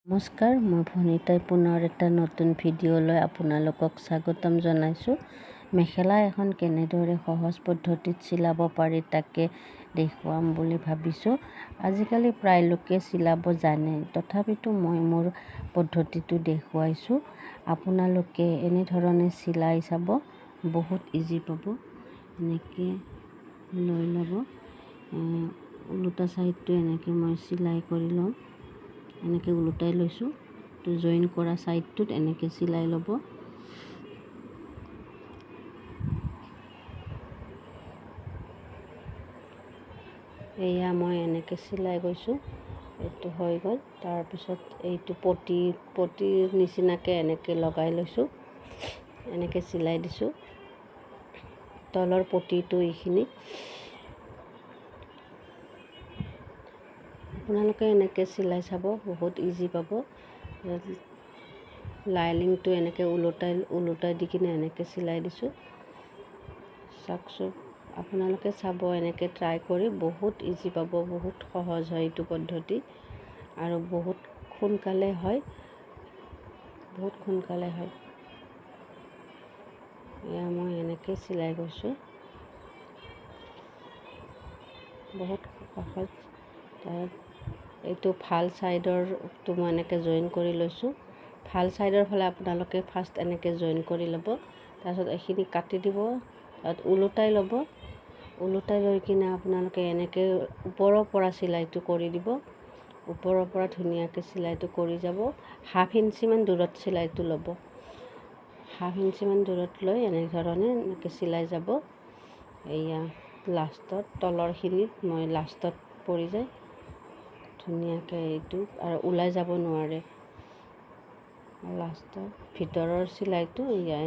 নমস্কাৰ, মই ভনিতাই পুনৰ এটা নতুন ভিডিঅ'লৈ আপোনালোকক স্বাগতম জনাইছোঁ। মেখেলা এখন কেনেদৰে সহজ পদ্ধতিত চিলাব পাৰি তাকে দেখুৱাম বুলি ভাবিছোঁ। আজিকালি প্ৰায় লোকে চিলাব জানে, তথাপিতো মই মোৰ পদ্ধতিটো দেখুৱাইছোঁ। আপোনালোকে এনেধৰণে চিলাই চাব, বহুত ইজি পাব। এনেকৈ লৈ ল'ব, ওলোটা ছাইডটো এনেকৈ মই চিলাই কৰি লওঁ। এনেকৈ ওলোটাই লৈছোঁ, তো জইন কৰা ছাইডটোত এনেকৈ চিলাই ল'ব। এয়া মই এনেকৈ চিলাই গৈছোঁ, এইটো হৈ গ'ল। তাৰপিছত এইটো পটিৰ নিচিনাকৈ এনেকৈ লগাই লৈছোঁ, এনেকৈ চিলাই দিছোঁ। তলৰ পটিটো এইখিনি আপোনালোকে এনেকৈ চিলাই চাব, বহুত ইজি পাব। লাইনিংটো এনেকৈ ওলোটাই দি কিনে এনেকৈ চিলাই দিছোঁ। চাওকচোন, আপোনালোকে চাব, এনেকৈ ট্ৰাই কৰি বহুত ইজি পাব, বহুত সহজ হয় এইটো পদ্ধতি আৰু বহুত সোনকালে হয়। এয়া মই এনেকৈ চিলাই গৈছোঁ, বহুত সহজ। এইটো ভাল ছাইডৰটো মই এনেকৈ জইন কৰি লৈছোঁ। ভাল ছাইডৰ ফালে আপোনালোকে ফাৰ্ষ্ট এনেকৈ জইন কৰি ল'ব, তাৰপিছত এইখিনি কাটি দিব, তাত ওলোটাই ল'ব। ওলোটাই লৈ কিনে আপোনালোকে এনেকৈ ওপৰৰ পৰা চিলাইটো কৰি দিব। ওপৰৰ পৰা ধুনীয়াকৈ চিলাইটো কৰি যাব। ½ ইঞ্চিমান দূৰত চিলাইটো ল'ব। ½ ইঞ্চিমান দূৰত লৈ এনেধৰণে এনেকৈ চিলাই যাব। এয়া লাষ্টত তলৰখিনিত মই লাষ্টত পৰি যায় ধুনীয়াকৈ, এইটো আৰু ওলাই যাব নোৱাৰে। লাষ্টত ভিতৰৰ চিলাইটো এয়া